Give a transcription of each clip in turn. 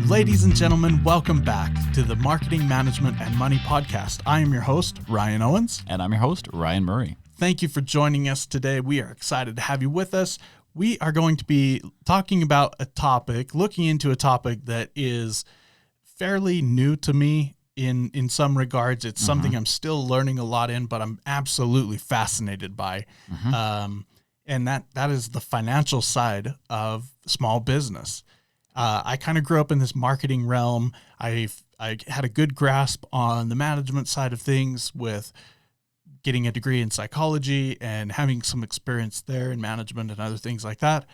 Ladies and gentlemen, welcome back to the Marketing Management and Money Podcast. I am your host, Ryan Owens. And I'm your host, Ryan Murray. Thank you for joining us today. We are excited to have you with us. We are going to be talking about a topic, looking into a topic that is fairly new to me in some regards. It's something I'm still learning a lot in, but I'm absolutely fascinated by. And that is the financial side of small business. I kind of grew up in this marketing realm. I had a good grasp on the management side of things with getting a degree in psychology and having some experience there in management and other things like that.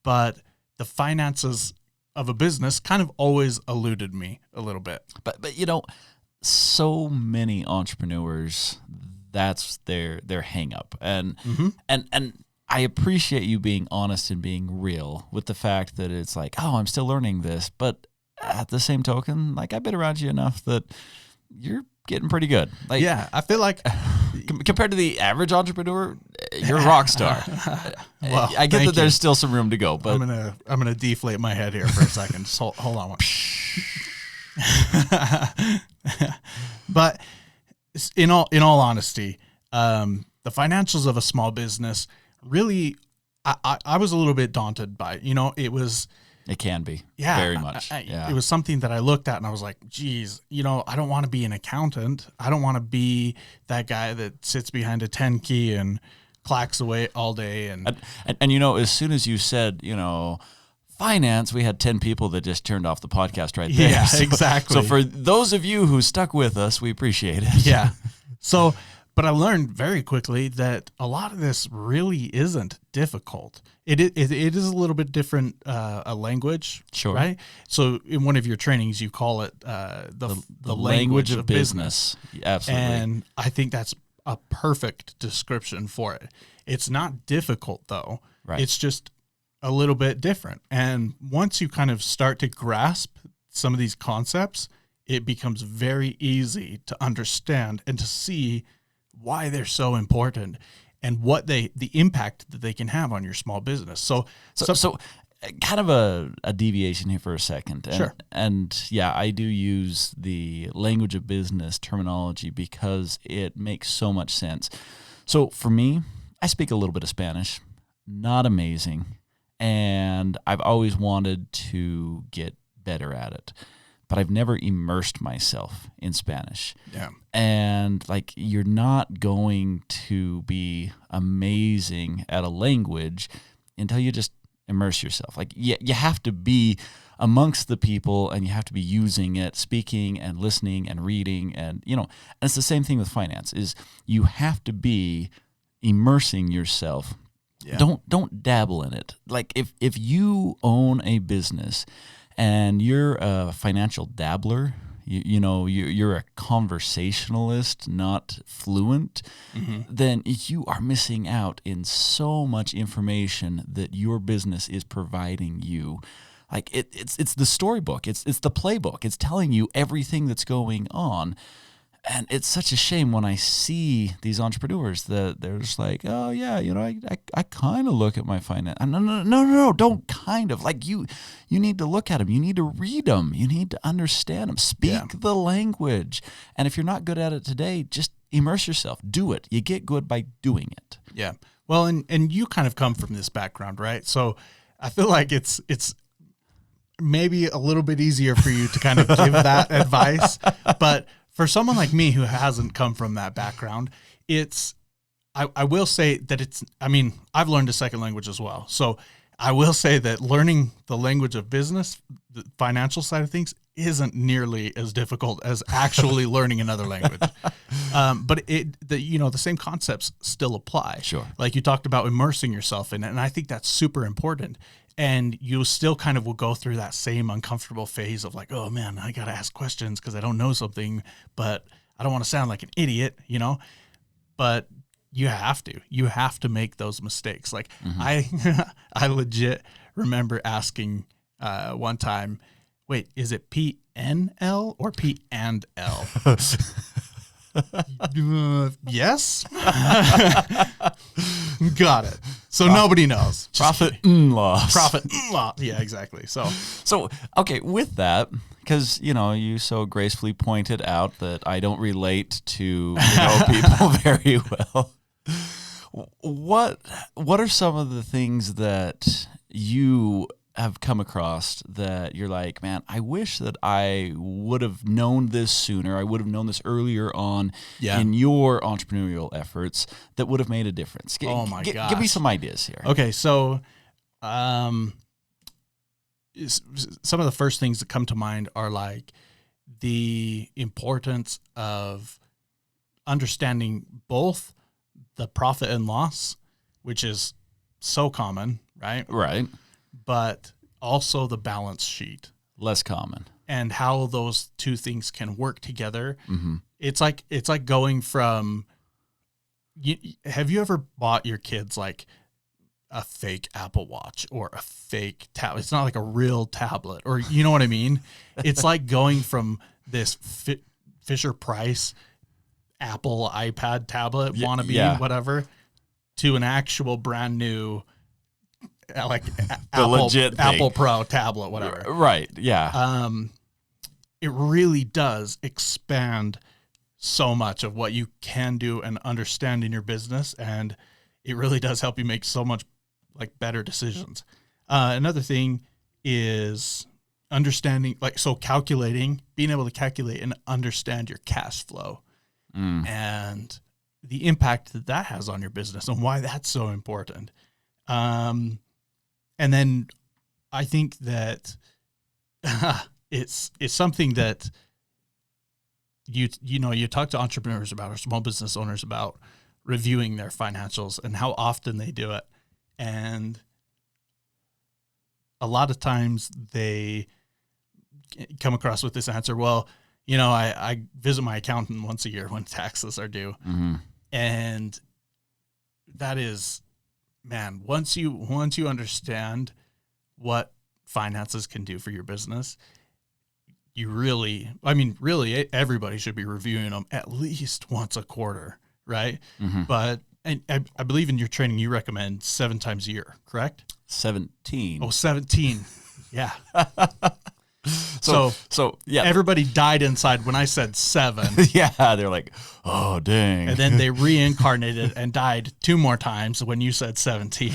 But the finances of a business kind of always eluded me a little bit. But you know, so many entrepreneurs, that's their hang up. And I appreciate you being honest and being real with the fact that it's like, oh, I'm still learning this. But at the same token, like, I've been around you enough that you're getting pretty good. Like, yeah, I feel like compared to the average entrepreneur, you're a rock star. Well, I get that there's still some room to go, but I'm gonna deflate my head here for a second. Just hold on. But in all honesty, the financials of a small business really, I was a little bit daunted by it. You know, it can be. Yeah, very much. It was something that I looked at and I was like, geez, you know, I don't want to be an accountant. I don't want to be that guy that sits behind a 10 key and clacks away all day. And you know, as soon as you said, you know, finance, we had 10 people that just turned off the podcast right there. Yeah, exactly. So for those of you who stuck with us, we appreciate it. Yeah. So, but I learned very quickly that a lot of this really isn't difficult. It is a little bit different, a language, sure, right? So in one of your trainings, you call it the language of business. Absolutely. And I think that's a perfect description for it. It's not difficult, though. Right. It's just a little bit different. And once you kind of start to grasp some of these concepts, it becomes very easy to understand and to see why they're so important and what the impact that they can have on your small business. So kind of a deviation here for a second. Sure. And yeah, I do use the language of business terminology because it makes so much sense. So for me, I speak a little bit of Spanish, not amazing. And I've always wanted to get better at it, but I've never immersed myself in Spanish. Yeah. And like, you're not going to be amazing at a language until you just immerse yourself. Like, you have to be amongst the people and you have to be using it, speaking and listening and reading. And, you know, and it's the same thing with finance is you have to be immersing yourself. Yeah. Don't dabble in it. Like, if you own a business and you're a financial dabbler, you know, you're a conversationalist, not fluent, then you are missing out in so much information that your business is providing you. Like, it's the storybook, it's the playbook, it's telling you everything that's going on. And it's such a shame when I see these entrepreneurs that they're just like, oh yeah, you know, I kind of look at my finance. No, don't kind of. Like, you need to look at them. You need to read them. You need to understand them. Speak the language. And if you're not good at it today, just immerse yourself. Do it. You get good by doing it. Yeah. Well, and you kind of come from this background, right? So I feel like it's maybe a little bit easier for you to kind of give that advice, but for someone like me who hasn't come from that background, I will say that I've learned a second language as well. So I will say that learning the language of business, the financial side of things, isn't nearly as difficult as actually learning another language. But the same concepts still apply. Sure. Like you talked about immersing yourself in it. And I think that's super important. And you still kind of will go through that same uncomfortable phase of like, oh man, I got to ask questions because I don't know something, but I don't want to sound like an idiot, you know? But you have to make those mistakes. Like I legit remember asking one time, wait, is it PNL or P and L? Yes. Got it. So nobody knows. Just Profit and loss. profit loss. Yeah, exactly. So, okay, with that, because, you so gracefully pointed out that I don't relate to people very well. What are some of the things that you have come across that you're like, man, I wish that I would have known this sooner. I would have known this earlier on in your entrepreneurial efforts that would have made a difference. Oh my gosh. Give me some ideas here. Okay, so some of the first things that come to mind are like the importance of understanding both the profit and loss, which is so common, right? Right. But also the balance sheet. Less common. And how those two things can work together. Mm-hmm. It's like going from have you ever bought your kids like a fake Apple Watch or a fake tablet? It's not like a real tablet, or you know what I mean? It's like going from this Fisher Price Apple iPad tablet wannabe, whatever, to an actual brand new like Apple Pro tablet, whatever. Right. Yeah. It really does expand so much of what you can do and understand in your business, and it really does help you make so much like better decisions. Another thing is understanding, being able to calculate and understand your cash flow and the impact that has on your business and why that's so important. And then I think that it's something that you talk to entrepreneurs about or small business owners about reviewing their financials and how often they do it. And a lot of times they come across with this answer, well, I visit my accountant once a year when taxes are due. Mm-hmm. And that is, man, once you understand what finances can do for your business, really, everybody should be reviewing them at least once a quarter, right? Mm-hmm. But and I believe in your training, you recommend 7 times a year, correct? 17. Oh, 17. Yeah. So yeah. Everybody died inside when I said 7. Yeah, they're like, oh, dang. And then they reincarnated and died 2 more times when you said 17.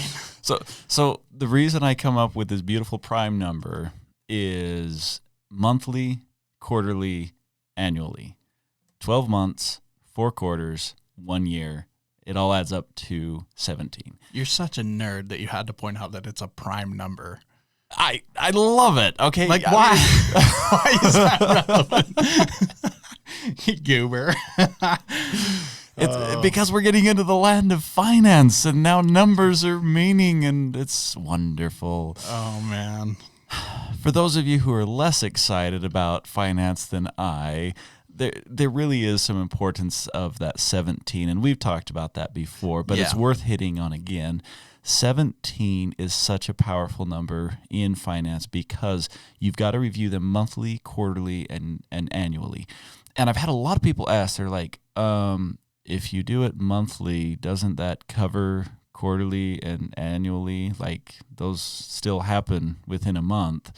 So the reason I come up with this beautiful prime number is monthly, quarterly, annually. 12 months, 4 quarters, 1 year. It all adds up to 17. You're such a nerd that you had to point out that it's a prime number. I love it. Okay. Like, why? Why is that relevant? You goober. It's because we're getting into the land of finance, and now numbers are meaning, and it's wonderful. Oh, man. For those of you who are less excited about finance than I, there really is some importance of that 17, and we've talked about that before, but it's worth hitting on again. 17 is such a powerful number in finance because you've got to review them monthly, quarterly, and annually. And I've had a lot of people ask, they're like, if you do it monthly, doesn't that cover quarterly and annually? Like, those still happen within a month,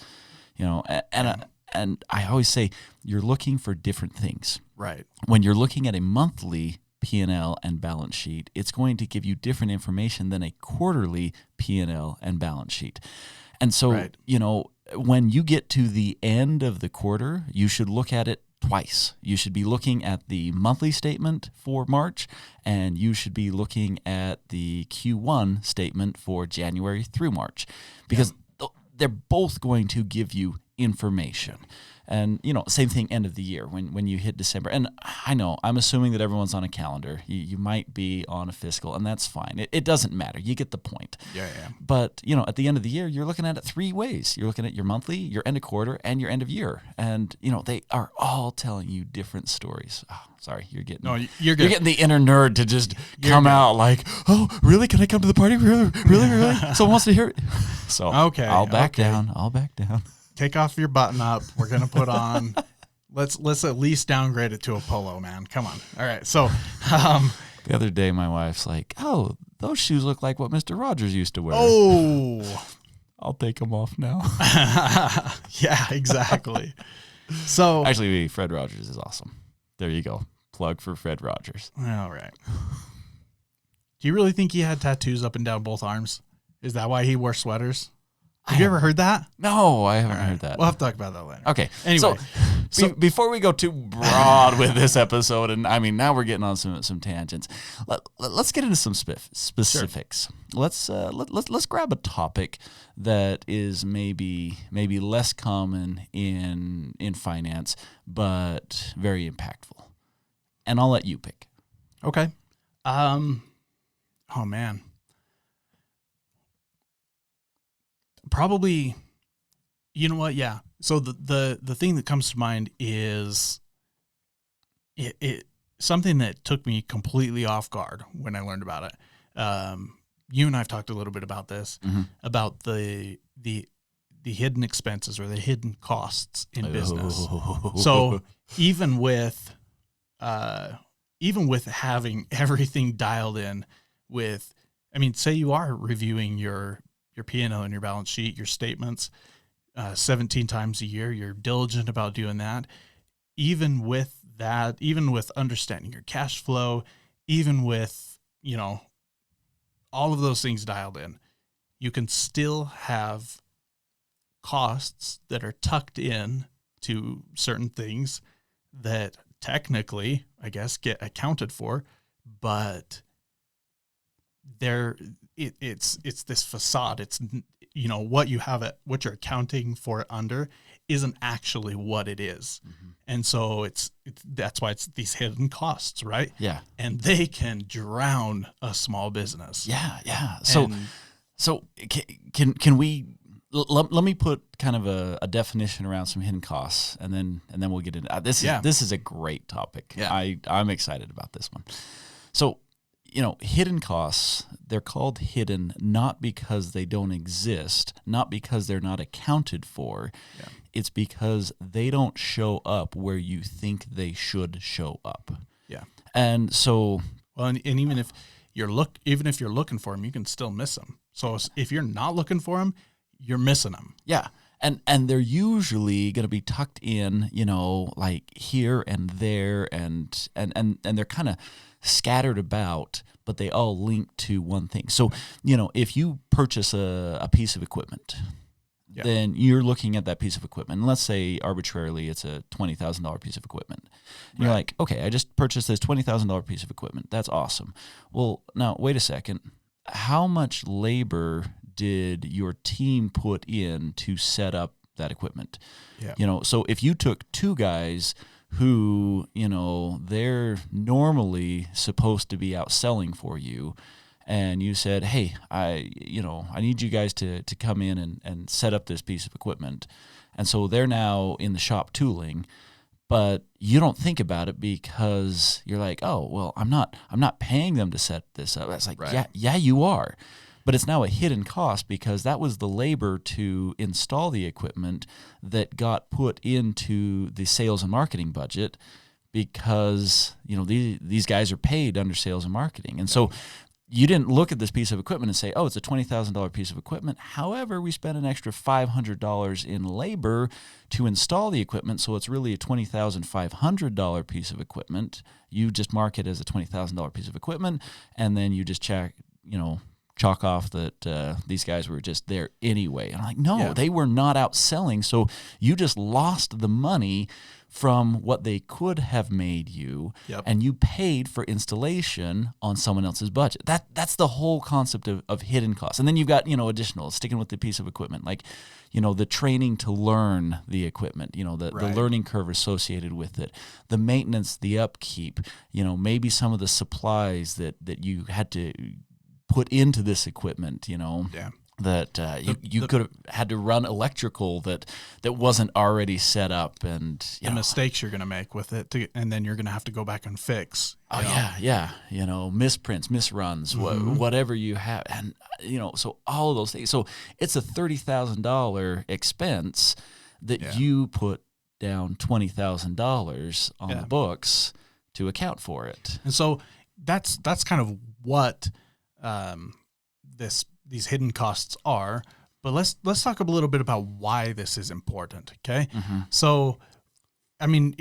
and I always say you're looking for different things. Right. When you're looking at a monthly P&L and balance sheet, it's going to give you different information than a quarterly P&L and balance sheet. And so, when you get to the end of the quarter, you should look at it twice. You should be looking at the monthly statement for March, and you should be looking at the Q1 statement for January through March, because they're both going to give you information. And, same thing end of the year when you hit December. And I know, I'm assuming that everyone's on a calendar. You might be on a fiscal, and that's fine. It doesn't matter. You get the point. Yeah. But, at the end of the year, you're looking at it 3 ways. You're looking at your monthly, your end of quarter, and your end of year. And, they are all telling you different stories. Oh, sorry, you're getting... No, you're getting the inner nerd to just come out like, oh, really? Can I come to the party? Really? Someone wants to hear it? So, okay, I'll back down. Take off your button up. We're gonna put on. Let's at least downgrade it to a polo, man. Come on. All right. So, The other day, my wife's like, "Oh, those shoes look like what Mr. Rogers used to wear." Oh, I'll take them off now. yeah, exactly. So Actually, Fred Rogers is awesome. There you go. Plug for Fred Rogers. all right. Do you really think he had tattoos up and down both arms? Is that why he wore sweaters? Have you ever heard that? No, I haven't heard that. We'll have to talk about that later. Okay. Anyway, So before we go too broad with this episode, and I mean, now we're getting on some tangents. Let's get into some specifics. Sure. Let's grab a topic that is maybe less common in finance, but very impactful. And I'll let you pick. Okay. Oh man. Probably, you know what? Yeah. So the thing that comes to mind is it something that took me completely off guard when I learned about it. You and I have talked a little bit about this, about the hidden expenses or the hidden costs in business. So even with having everything dialed in with, I mean, say you are reviewing your P&L and your balance sheet, your statements, 17 times a year, you're diligent about doing that. Even with that, even with understanding your cash flow, even with, all of those things dialed in, you can still have costs that are tucked in to certain things that technically, I guess, get accounted for, but it's this facade. It's, what you have what you're accounting for it under isn't actually what it is. Mm-hmm. And so that's why it's these hidden costs, right? Yeah. And they can drown a small business. Yeah. Yeah. So can we, let me put kind of a definition around some hidden costs, and then we'll get into this. This is a great topic. Yeah. I'm excited about this one. So, hidden costs, they're called hidden not because they don't exist, not because they're not accounted for. Yeah. It's because they don't show up where you think they should show up. Yeah. And so, well, and even if you're looking for them, you can still miss them. So if you're not looking for them, you're missing them. Yeah. And they're usually going to be tucked in, like here and there, and they're kind of scattered about, but they all link to one thing. So, if you purchase a piece of equipment, then you're looking at that piece of equipment. And let's say arbitrarily it's a $20,000 piece of equipment. And you're like, okay, I just purchased this $20,000 piece of equipment. That's awesome. Well, now wait a second. How much labor did your team put in to set up that equipment? Yeah. So if you took two guys who, they're normally supposed to be out selling for you, and you said, hey, I need you guys to come in and set up this piece of equipment. And so they're now in the shop tooling, but you don't think about it because you're like, oh, well, I'm not paying them to set this up. It's like, yeah, you are. But it's now a hidden cost because that was the labor to install the equipment that got put into the sales and marketing budget because, these guys are paid under sales and marketing. And so you didn't look at this piece of equipment and say, oh, it's a $20,000 piece of equipment. However, we spent an extra $500 in labor to install the equipment, so it's really a $20,500 piece of equipment. You just mark it as a $20,000 piece of equipment, and then you just chalk off that these guys were just there anyway. And I'm like, no, they were not out selling. So you just lost the money from what they could have made you, and you paid for installation on someone else's budget. That's the whole concept of hidden costs. And then you've got, additional, sticking with the piece of equipment, like, the training to learn the equipment, the learning curve associated with it, the maintenance, the upkeep, maybe some of the supplies that you had to put into this equipment, that you could have had to run electrical that wasn't already set up, and the mistakes you're going to make with it, and then you're going to have to go back and fix. Yeah. Misprints, misruns, whatever you have, and so all of those things. So it's a $30,000 expense that you put down $20,000 on the books to account for it. And so that's kind of what these hidden costs are. But let's talk a little bit about why this is important. Okay, so I mean,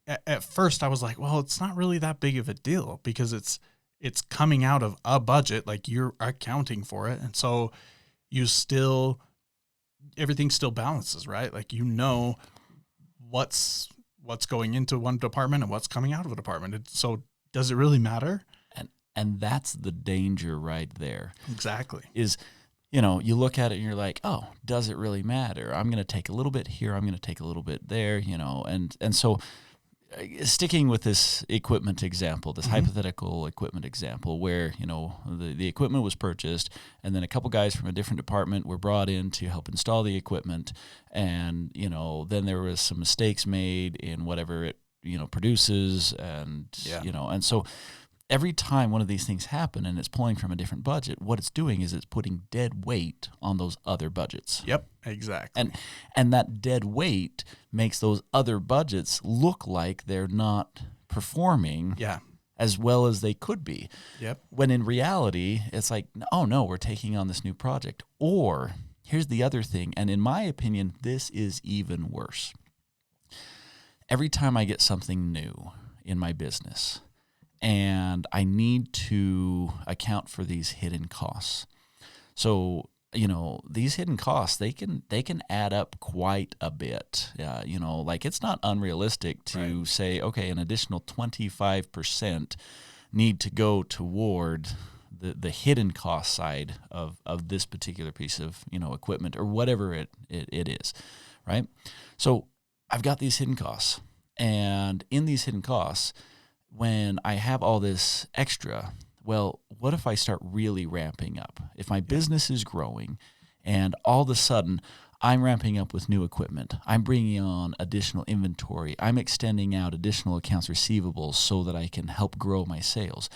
at first I was like, well, it's not really that big of a deal because it's coming out of a budget, like you're accounting for it, and so everything still balances, right? Like what's going into one department and what's coming out of a department. So does it really matter? And that's the danger right there. Exactly. Is, you look at it and you're like, oh, does it really matter? I'm going to take a little bit here. I'm going to take a little bit there, and so sticking with this equipment example, this hypothetical equipment example where, the equipment was purchased and then a couple guys from a different department were brought in to help install the equipment. And, then there was some mistakes made in whatever it, produces. And, and so every time one of these things happen and it's pulling from a different budget, what it's doing is it's putting dead weight on those other budgets. Yep, exactly. And that dead weight makes those other budgets look like they're not performing as well as they could be. Yep. When in reality, it's like, oh no, we're taking on this new project. Or here's the other thing, and in my opinion, this is even worse. Every time I get something new in my business, and I need to account for these hidden costs. So, these hidden costs, they can add up quite a bit. Like it's not unrealistic to say, okay, an additional 25% need to go toward the hidden cost side of this particular piece of, equipment or whatever it is, right? So I've got these hidden costs, and in these hidden costs, when I have all this extra, well, what if I start really ramping up? If my business is growing and all of a sudden I'm ramping up with new equipment, I'm bringing on additional inventory, I'm extending out additional accounts receivables so that I can help grow my sales.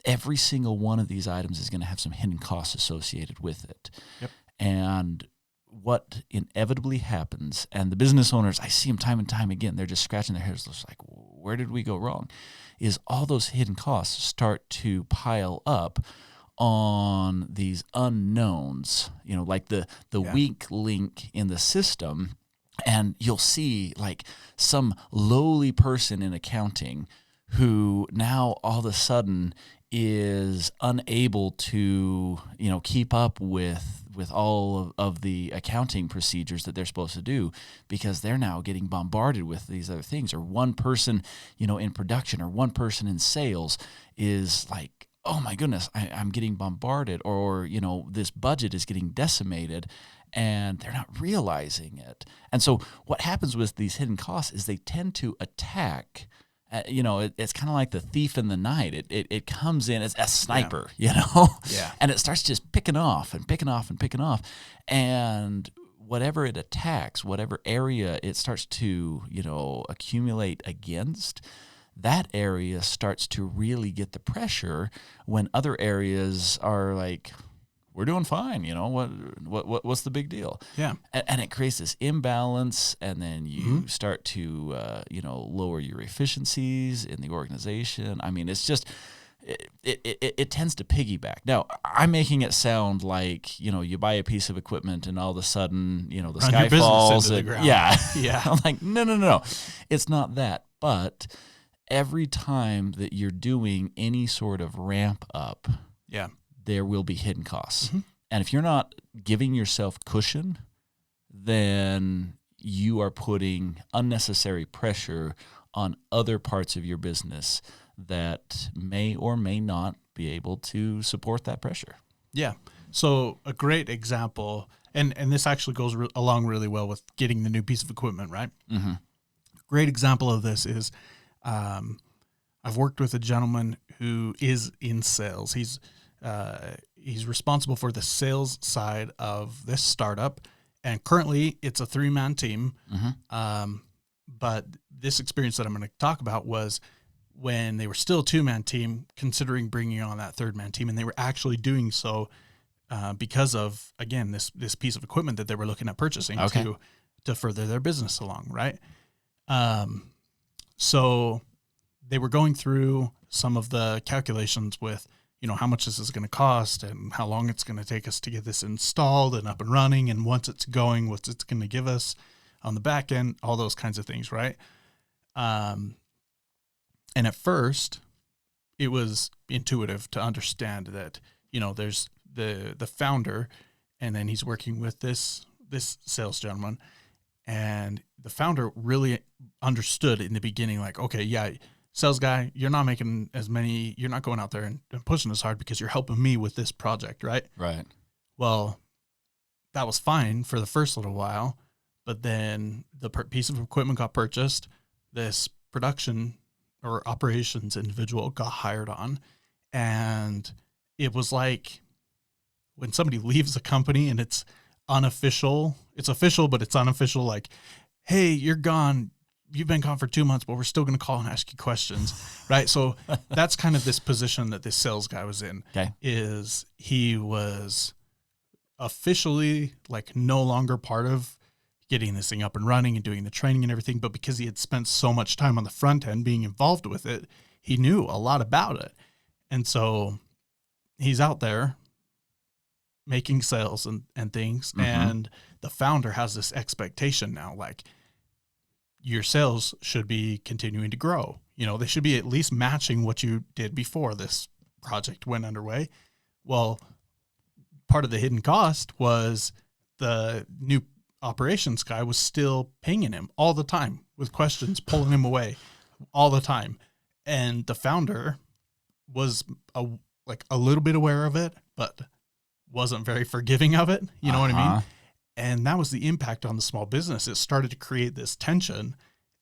Every single one of these items is going to have some hidden costs associated with it. Yep. And what inevitably happens, and the business owners, I see them time and time again, they're just scratching their heads, just like, where did we go wrong? Is all those hidden costs start to pile up on these unknowns, like the weak link in the system. And you'll see like some lowly person in accounting who now all of a sudden is unable to, keep up with all of the accounting procedures that they're supposed to do because they're now getting bombarded with these other things. Or one person, in production or one person in sales is like, oh my goodness, I'm getting bombarded, or, this budget is getting decimated and they're not realizing it. And so what happens with these hidden costs is they tend to attack. It's kind of like the thief in the night. It comes in as a sniper, and it starts just picking off and picking off and picking off. And whatever it attacks, whatever area it starts to, accumulate against, that area starts to really get the pressure when other areas are like, we're doing fine, what's the big deal? Yeah. And it creates this imbalance, and then you start to, lower your efficiencies in the organization. I mean, it's just, it tends to piggyback. Now, I'm making it sound like, you buy a piece of equipment and all of a sudden, the sky falls. Into the ground. Yeah. Yeah. I'm like, no. It's not that. But every time that you're doing any sort of ramp up, there will be hidden costs. And if you're not giving yourself cushion, then you are putting unnecessary pressure on other parts of your business that may or may not be able to support that pressure. Yeah. So a great example, and this actually goes along really well with getting the new piece of equipment, right? Great example of this is I've worked with a gentleman who is in sales. He's responsible for the sales side of this startup, and currently it's a 3-man team. But this experience that I'm going to talk about was when they were still a 2-man team, considering bringing on that 3rd-man team, and they were actually doing so because of, again, this piece of equipment that they were looking at purchasing to further their business along, right? So they were going through some of the calculations with, how much this is going to cost and how long it's going to take us to get this installed and up and running. And once it's going, what's it's going to give us on the back end, all those kinds of things. Right. And at first it was intuitive to understand that, there's the founder, and then he's working with this sales gentleman, and the founder really understood in the beginning, like, okay, yeah, sales guy, you're not going out there and pushing as hard because you're helping me with this project, right? Right. Well, that was fine for the first little while, but then the piece of equipment got purchased, this production or operations individual got hired on, and it was like when somebody leaves a company and it's unofficial, it's official, but it's unofficial, like, hey, you're gone. You've been gone for 2 months, but we're still going to call and ask you questions, right? So that's kind of this position that this sales guy was in. Okay. Is he was officially like no longer part of getting this thing up and running and doing the training and everything, but because he had spent so much time on the front end being involved with it, he knew a lot about it. And so he's out there making sales and things. Mm-hmm. And the founder has this expectation now, like, your sales should be continuing to grow. They should be at least matching what you did before this project went underway. Well, part of the hidden cost was the new operations guy was still pinging him all the time with questions, pulling him away all the time. And the founder was a little bit aware of it, but wasn't very forgiving of it. You know what I mean? And that was the impact on the small business. It started to create this tension,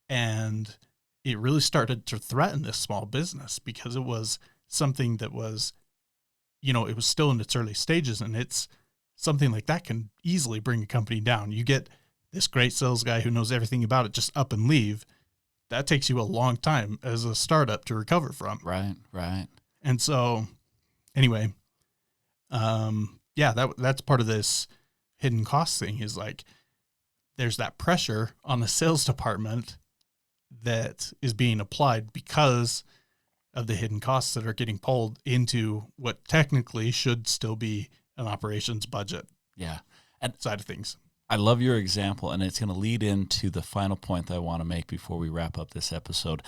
and it really started to threaten this small business because it was something that was, it was still in its early stages, and it's something like that can easily bring a company down. You get this great sales guy who knows everything about it, just up and leave. That takes you a long time as a startup to recover from. Right. And so anyway, that's part of this hidden cost thing, is like, there's that pressure on the sales department that is being applied because of the hidden costs that are getting pulled into what technically should still be an operations budget. Yeah. And side of things. I love your example, and it's going to lead into the final point that I want to make before we wrap up this episode.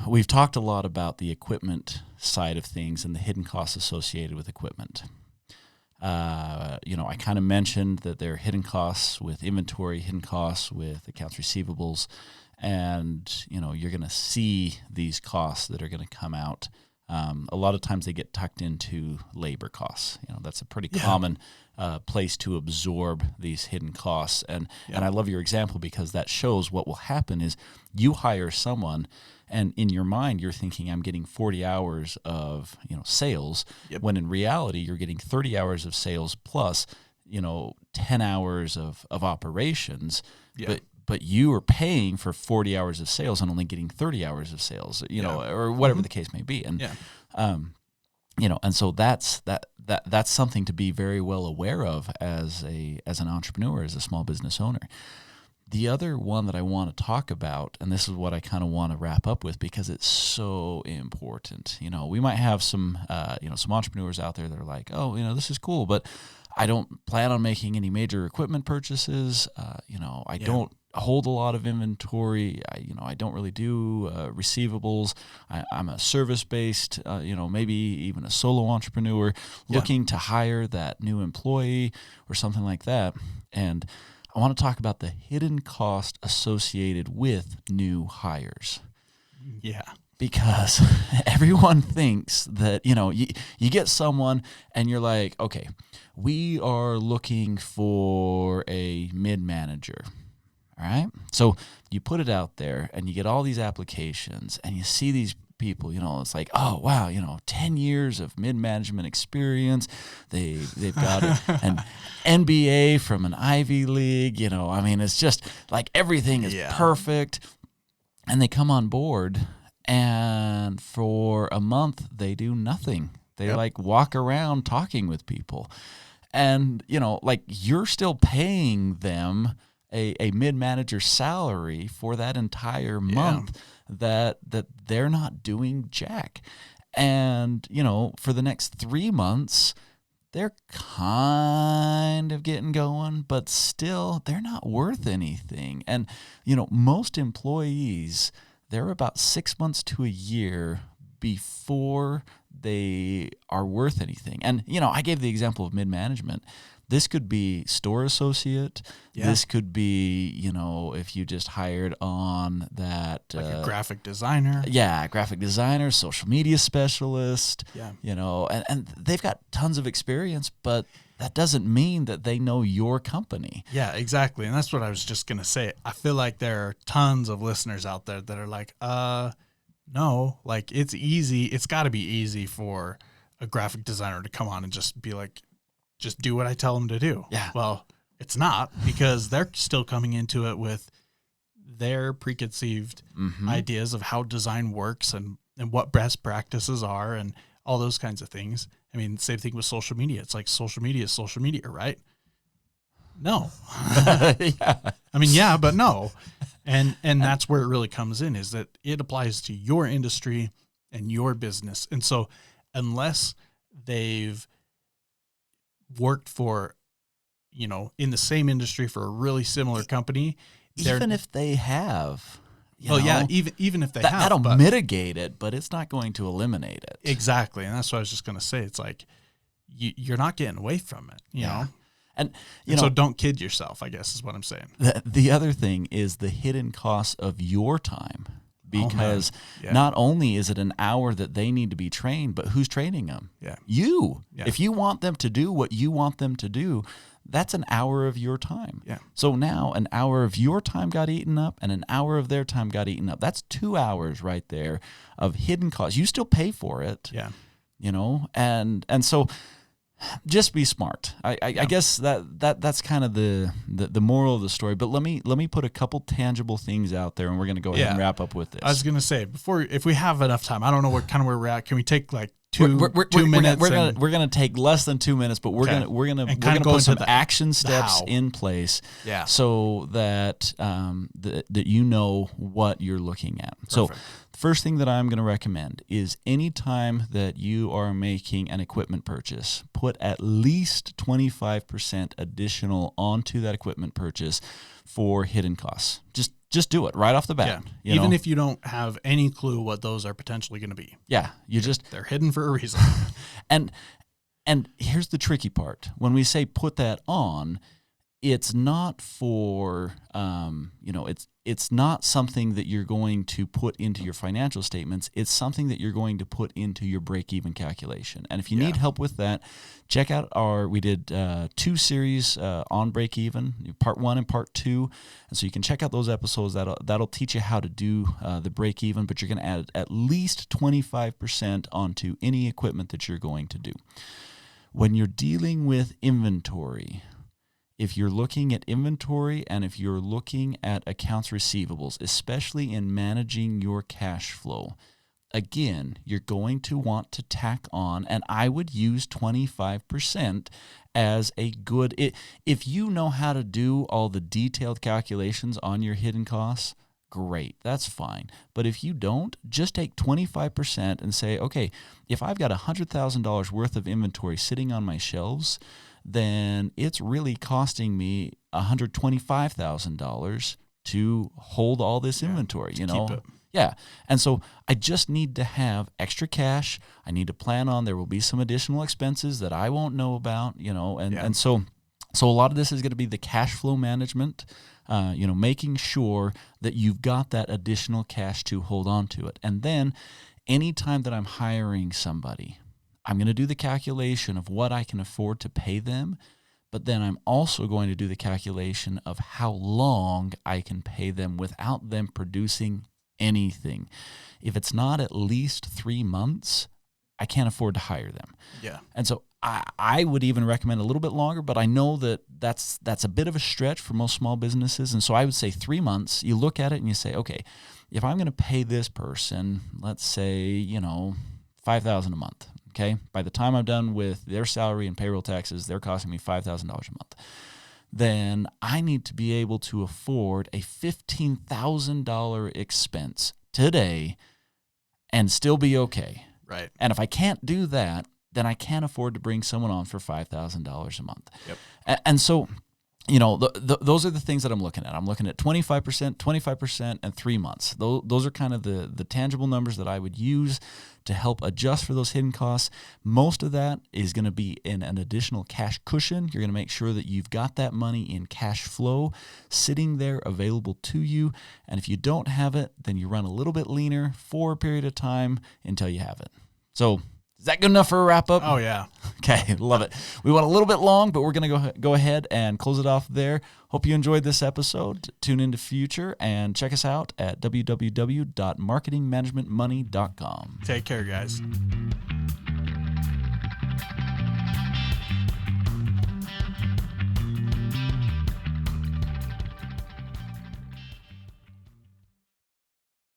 We've talked a lot about the equipment side of things and the hidden costs associated with equipment. I kind of mentioned that there are hidden costs with inventory, hidden costs with accounts receivables, and, you're going to see these costs that are going to come out. A lot of times they get tucked into labor costs. That's a pretty common place to absorb these hidden costs. And I love your example because that shows what will happen is you hire someone, and in your mind you're thinking, I'm getting 40 hours of sales, when in reality you're getting 30 hours of sales plus 10 hours of operations. But you are paying for 40 hours of sales and only getting 30 hours of sales, or whatever the case may be. And, and so that's something to be very well aware of as an entrepreneur, as a small business owner. The other one that I want to talk about, and this is what I kind of want to wrap up with because it's so important. We might have some entrepreneurs out there that are like, oh, this is cool, but I don't plan on making any major equipment purchases. I don't hold a lot of inventory. I don't really do receivables. I'm a service-based, maybe even a solo entrepreneur looking to hire that new employee or something like that. And I want to talk about the hidden cost associated with new hires. Yeah. Because everyone thinks that, you get someone and you're like, okay, we are looking for a mid-manager. All right. So you put it out there and you get all these applications and you see these people, it's like, oh, wow, 10 years of mid-management experience. They've got an MBA from an Ivy League, it's just like everything is perfect. And they come on board and for a month they do nothing. They walk around talking with people. And, you're still paying them a mid-manager salary for that entire month that they're not doing jack. And, for the next 3 months, they're kind of getting going, but still they're not worth anything. And, most employees, they're about 6 months to a year before they are worth anything. And, I gave the example of mid-management. This could be store associate. Yeah. This could be, if you just hired on that. Like a graphic designer. Yeah, graphic designer, social media specialist. Yeah. And they've got tons of experience, but that doesn't mean that they know your company. Yeah, exactly. And that's what I was just going to say. I feel like there are tons of listeners out there that are like, no, like it's easy. It's got to be easy for a graphic designer to come on and just be like, just do what I tell them to do. Yeah. Well, it's not, because they're still coming into it with their preconceived ideas of how design works and what best practices are and all those kinds of things. I mean, same thing with social media. It's like social media is social media, right? No. Yeah. I mean, yeah, but no. And that's where it really comes in, is that it applies to your industry and your business. And so unless they've worked for, in the same industry for a really similar company, even if they have, even if they have, that'll mitigate it, but it's not going to eliminate it. Exactly. And that's what I was just going to say. It's like, you're not getting away from it, you know? And so don't kid yourself, I guess is what I'm saying. The other thing is the hidden cost of your time. Because not only is it an hour that they need to be trained, but who's training them? Yeah. You. Yeah. If you want them to do what you want them to do, that's an hour of your time. Yeah. So now an hour of your time got eaten up and an hour of their time got eaten up. That's 2 hours right there of hidden costs. You still pay for it. Yeah. And so just be smart. I guess that's kind of the moral of the story. But let me put a couple tangible things out there, and we're going to go ahead and wrap up with this. I was going to say, if we have enough time, I don't know where we're at. Can we take like two minutes? We're gonna take less than 2 minutes, but we're gonna put some action steps in place, so that that you know what you're looking at. Perfect. So the first thing that I'm going to recommend is anytime that you are making an equipment purchase, put at least 25% additional onto that equipment purchase for hidden costs. Just do it right off the bat. Yeah. Even if you don't have any clue what those are potentially going to be. Yeah, they're hidden for a reason. And here's the tricky part. When we say put that on, it's not for it's not something that you're going to put into your financial statements. It's something that you're going to put into your break-even calculation. And if you need help with that, check out we did 2 series on break-even, part 1 and part 2. And so you can check out those episodes. That'll teach you how to do the break-even, but you're going to add at least 25% onto any equipment that you're going to do. When you're dealing with inventory, if you're looking at inventory and if you're looking at accounts receivables, especially in managing your cash flow, again, you're going to want to tack on, and I would use 25% as a good, if you know how to do all the detailed calculations on your hidden costs, great, that's fine. But if you don't, just take 25% and say, okay, if I've got $100,000 worth of inventory sitting on my shelves, then it's really costing me $125,000 to hold all this inventory, Keep it. Yeah. And so I just need to have extra cash. I need to plan on there will be some additional expenses that I won't know about, and so a lot of this is going to be the cash flow management, making sure that you've got that additional cash to hold on to it. And then anytime that I'm hiring somebody, I'm going to do the calculation of what I can afford to pay them, but then I'm also going to do the calculation of how long I can pay them without them producing anything. If it's not at least 3 months, I can't afford to hire them. Yeah. And so I would even recommend a little bit longer, but I know that that's a bit of a stretch for most small businesses. And so I would say 3 months. You look at it and you say, okay, if I'm going to pay this person, let's say, $5,000 a month. Okay, by the time I'm done with their salary and payroll taxes, they're costing me $5,000 a month. Then I need to be able to afford a $15,000 expense today and still be okay. Right. And if I can't do that, then I can't afford to bring someone on for $5,000 a month. Yep. And so, you know, those are the things that I'm looking at. I'm looking at 25%, and 3 months. Those are kind of the tangible numbers that I would use to help adjust for those hidden costs. Most of that is going to be in an additional cash cushion. You're going to make sure that you've got that money in cash flow sitting there available to you. And if you don't have it, then you run a little bit leaner for a period of time until you have it. So is that good enough for a wrap up? Oh, yeah. Okay, love it. We went a little bit long, but we're going to go ahead and close it off there. Hope you enjoyed this episode. Tune into future and check us out at www.marketingmanagementmoney.com. Take care, guys.